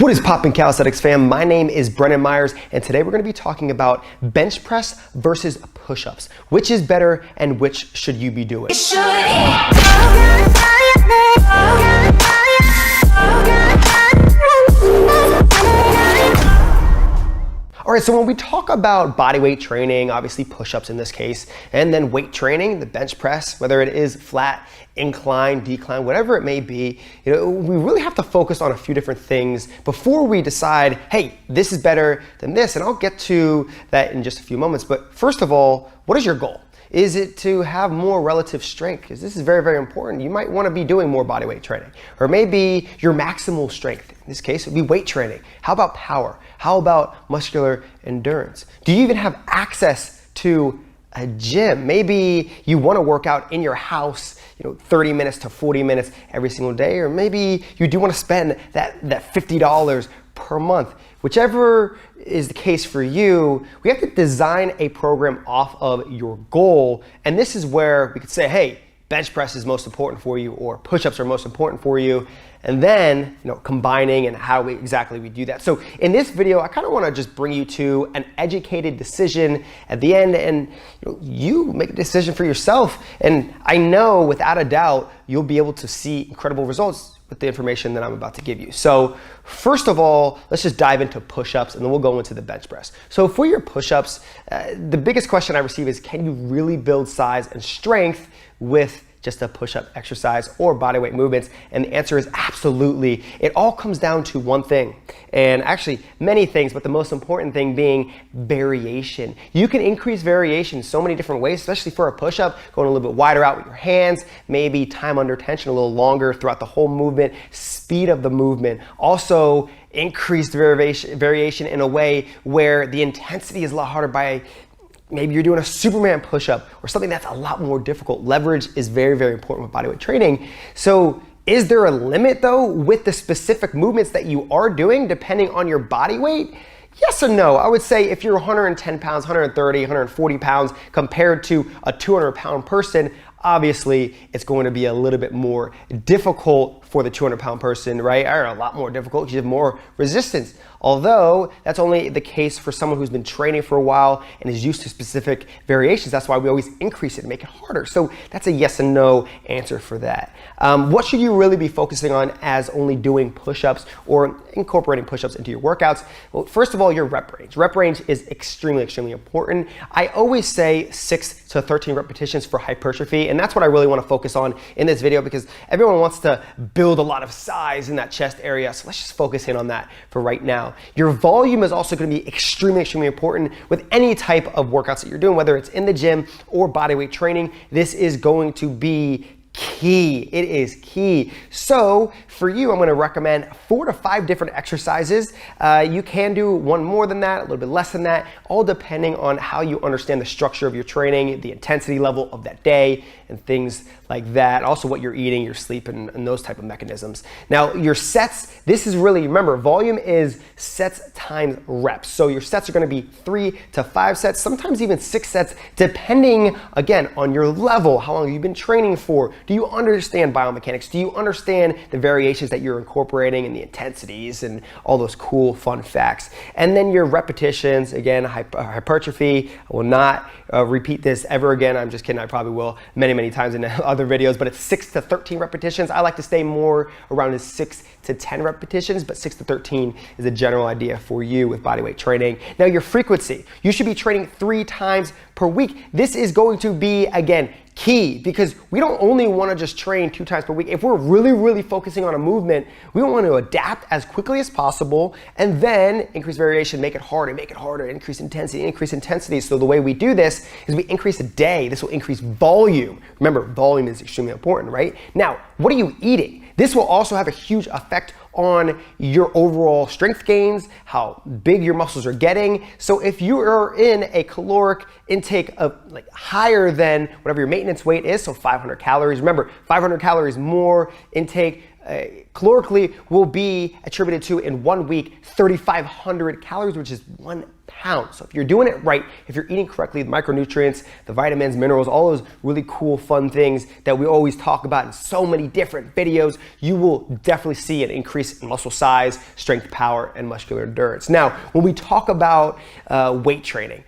What is poppin' calisthenics fam? My name is Brennan Myers, and today we're going to be talking about bench press versus push-ups. Which is better and which should you be doing? All right, so when we talk about bodyweight training, obviously push-ups in this case, and then weight training, the bench press, whether it is flat, incline, decline, whatever it may be, we really have to focus on a few different things before we decide, hey, this is better than this, and I'll get to that in just a few moments. But first of all, what is your goal? Is it to have more relative strength? Because this is very, very important. You might want to be doing more bodyweight training. Or maybe your maximal strength, in this case, would be weight training. How about power? How about muscular endurance? Do you even have access to a gym? Maybe you want to work out in your house, 30 minutes to 40 minutes every single day. Or maybe you do want to spend that $50 per month. Whichever is the case for you, we have to design a program off of your goal. And this is where we could say, hey, bench press is most important for you, or push-ups are most important for you. And then, combining and how exactly we do that. So in this video, I kind of want to just bring you to an educated decision at the end, and you make a decision for yourself. And I know without a doubt, you'll be able to see incredible results with the information that I'm about to give you. So first of all, let's just dive into push-ups, and then we'll go into the bench press. So for your push-ups, the biggest question I receive is, can you really build size and strength with just a push-up exercise or bodyweight movements? And the answer is absolutely. It all comes down to one thing, and actually many things, but the most important thing being variation. You can increase variation so many different ways, especially for a push-up, going a little bit wider out with your hands, maybe time under tension a little longer throughout the whole movement, speed of the movement. Also, increased variation in a way where the intensity is a lot harder by maybe you're doing a Superman push-up or something that's a lot more difficult. Leverage is very, very important with bodyweight training. So is there a limit though with the specific movements that you are doing depending on your body weight? Yes and no. I would say if you're 110 pounds, 130, 140 pounds compared to a 200-pound person, obviously it's going to be a little bit more difficult for the 200-pound person, right? Or a lot more difficult because you have more resistance. Although that's only the case for someone who's been training for a while and is used to specific variations. That's why we always increase it and make it harder. So that's a yes and no answer for that. What should you really be focusing on as only doing push-ups or incorporating push-ups into your workouts? Well, first of all, your rep range. Rep range is extremely, extremely important. I always say 6 to 13 repetitions for hypertrophy, and that's what I really want to focus on in this video because everyone wants to build a lot of size in that chest area. So let's just focus in on that for right now. Your volume is also going to be extremely, extremely important with any type of workouts that you're doing, whether it's in the gym or bodyweight training. This is going to be key. It is key. So for you, I'm going to recommend 4 to 5 different exercises. You can do one more than that, a little bit less than that, all depending on how you understand the structure of your training, the intensity level of that day, and things like that. Also what you're eating, your sleep, and those type of mechanisms. Now your sets, this is really, remember, volume is sets times reps. So your sets are going to be 3 to 5 sets, sometimes even 6 sets, depending, again, on your level, how long you've been training for. Do you understand biomechanics? Do you understand the variations that you're incorporating and the intensities and all those cool, fun facts? And then your repetitions, again, hypertrophy. I will not repeat this ever again. I'm just kidding. I probably will many times in other videos, but it's 6 to 13 repetitions. I like to stay more around the 6 to 10 repetitions, but 6 to 13 is a general idea for you with bodyweight training. Now your frequency, you should be training 3 times per week. This is going to be, again, key because we don't only want to just train 2 times per week. If we're really focusing on a movement, we want to adapt as quickly as possible and then increase variation, make it harder, increase intensity. So the way we do this is we increase a day. This will increase volume. Remember, volume is extremely important, right? Now, what are you eating? This will also have a huge effect on your overall strength gains, how big your muscles are getting. So if you are in a caloric intake of higher than whatever your maintenance weight is, so 500 calories, remember 500 calories more intake calorically will be attributed to in 1 week 3,500 calories, which is 1 pound. So if you're doing it right, if you're eating correctly, the micronutrients, the vitamins, minerals, all those really cool, fun things that we always talk about in so many different videos, you will definitely see an increase increase in muscle size, strength, power, and muscular endurance. Now, when we talk about weight training,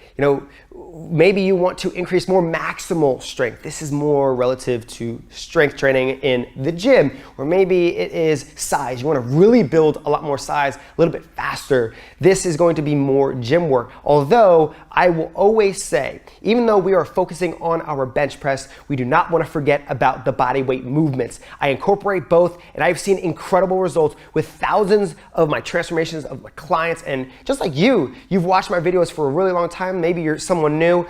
maybe you want to increase more maximal strength. This is more relative to strength training in the gym, or maybe it is size. You want to really build a lot more size, a little bit faster. This is going to be more gym work. Although I will always say, even though we are focusing on our bench press, we do not want to forget about the body weight movements. I incorporate both, and I've seen incredible results with thousands of my transformations of my clients. And just like you've watched my videos for a really long time. Maybe you're someone new.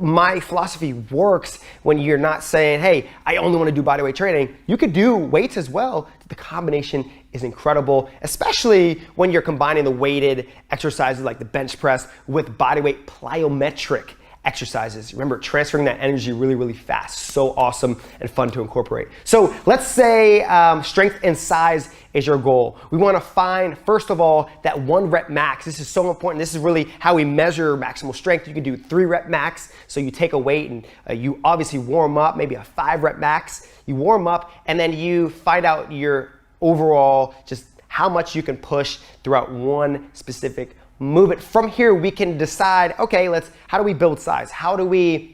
My philosophy works when you're not saying, hey, I only want to do bodyweight training. You could do weights as well. The combination is incredible, especially when you're combining the weighted exercises like the bench press with bodyweight plyometric exercises. Remember, transferring that energy really, really fast. So awesome and fun to incorporate. So let's say strength and size is your goal. We want to find, first of all, that 1 rep max. This is so important. This is really how we measure maximal strength. You can do 3 rep max. So you take a weight and you obviously warm up, maybe a 5 rep max. You warm up and then you find out your overall, just how much you can push throughout one specific movement. From here, we can decide, okay, how do we build size? How do we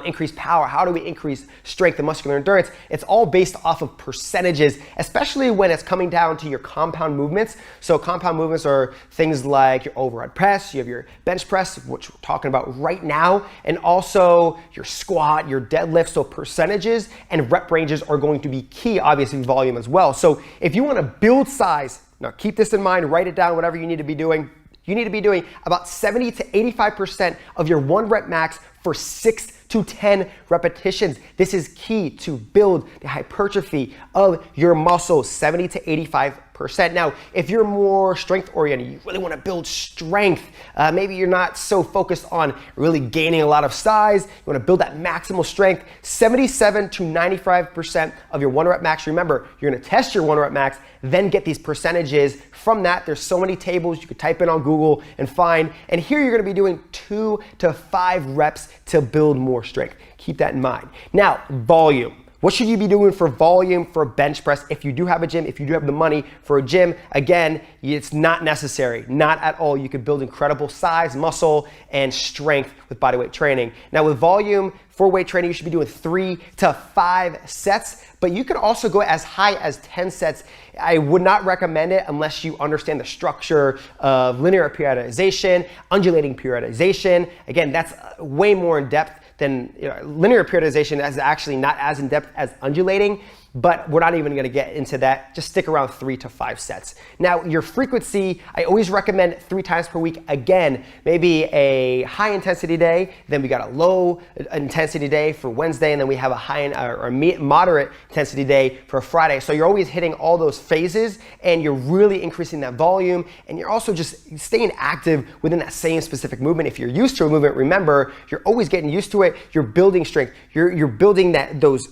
increase power? How do we increase strength and muscular endurance? It's all based off of percentages, especially when it's coming down to your compound movements. So compound movements are things like your overhead press, you have your bench press, which we're talking about right now, and also your squat, your deadlift. So percentages and rep ranges are going to be key, obviously volume as well. So if you want to build size, now keep this in mind, write it down, whatever you need to be doing. You need to be doing about 70 to 85% of your 1 rep max for 6 to 10 repetitions. This is key to build the hypertrophy of your muscles, 70 to 85%. Now, if you're more strength oriented, you really want to build strength. Maybe you're not so focused on really gaining a lot of size. You want to build that maximal strength, 77 to 95% of your 1 rep max. Remember, you're going to test your 1 rep max, then get these percentages. From that, there's so many tables you could type in on Google and find. And here you're going to be doing 2 to 5 reps to build more strength. Keep that in mind. Now, volume. What should you be doing for volume for bench press? If you do have a gym, if you do have the money for a gym, again, it's not necessary, not at all. You can build incredible size, muscle, and strength with bodyweight training. Now with volume for weight training, you should be doing 3 to 5 sets, but you can also go as high as 10 sets. I would not recommend it unless you understand the structure of linear periodization, undulating periodization. Again, that's way more in depth than linear periodization is actually not as in depth as undulating, but we're not even going to get into that. Just stick around 3 to 5 sets. Now, your frequency, I always recommend 3 times per week. Again, maybe a high intensity day, then we got a low intensity day for Wednesday, and then we have a high or moderate intensity day for Friday. So you're always hitting all those phases, and you're really increasing that volume, and you're also just staying active within that same specific movement. If you're used to a movement, remember, you're always getting used to it. You're building strength. You're building those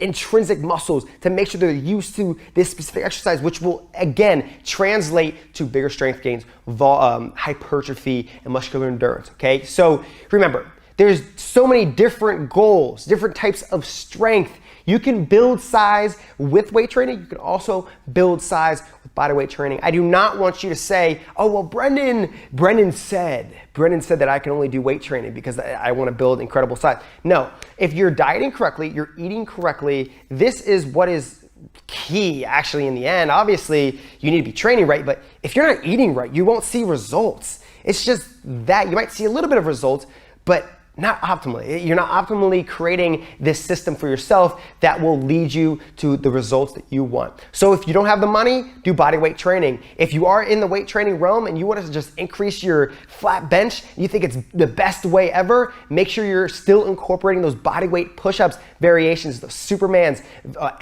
intrinsic muscles to make sure they're used to this specific exercise, which will again translate to bigger strength gains, hypertrophy, and muscular endurance. Okay, so remember, there's so many different goals, different types of strength. You can build size with weight training. You can also build size with bodyweight training. I do not want you to say, oh, well, Brendan said that I can only do weight training because I want to build incredible size. No, if you're dieting correctly, you're eating correctly, this is what is key actually in the end. Obviously, you need to be training right, but if you're not eating right, you won't see results. It's just that you might see a little bit of results, but not optimally. You're not optimally creating this system for yourself that will lead you to the results that you want. So if you don't have the money, do bodyweight training. If you are in the weight training realm and you want to just increase your flat bench, you think it's the best way ever, make sure you're still incorporating those bodyweight push-ups, variations, those Supermans,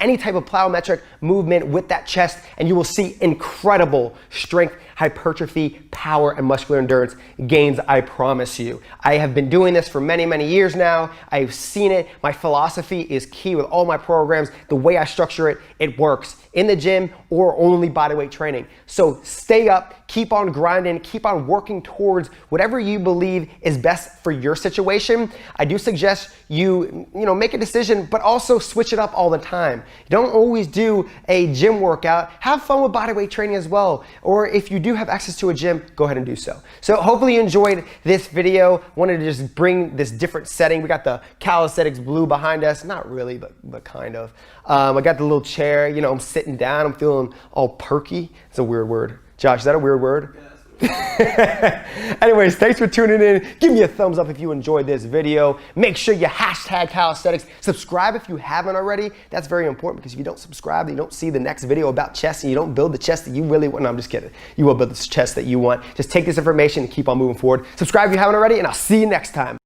any type of plyometric movement with that chest, and you will see incredible strength, hypertrophy, power, and muscular endurance gains, I promise you. I have been doing this for many, many years now. I've seen it. My philosophy is key with all my programs. The way I structure it, it works in the gym or only bodyweight training. So stay up, keep on grinding, keep on working towards whatever you believe is best for your situation. I do suggest you make a decision, but also switch it up all the time. You don't always do a gym workout. Have fun with bodyweight training as well. Or if you do have access to a gym, go ahead and do so. So hopefully you enjoyed this video. Wanted to just bring this different setting. We got the calisthenics blue behind us. Not really, but kind of. I got the little chair, I'm sitting down, I'm feeling all perky. It's a weird word. Josh, is that a weird word? Yeah. Anyways, thanks for tuning in. Give me a thumbs up if you enjoyed this video. Make sure you hashtag calisthenics. Subscribe if you haven't already. That's very important because if you don't subscribe, you don't see the next video about chest and you don't build the chest that you really want. No, I'm just kidding. You will build the chest that you want. Just take this information and keep on moving forward. Subscribe if you haven't already, and I'll see you next time.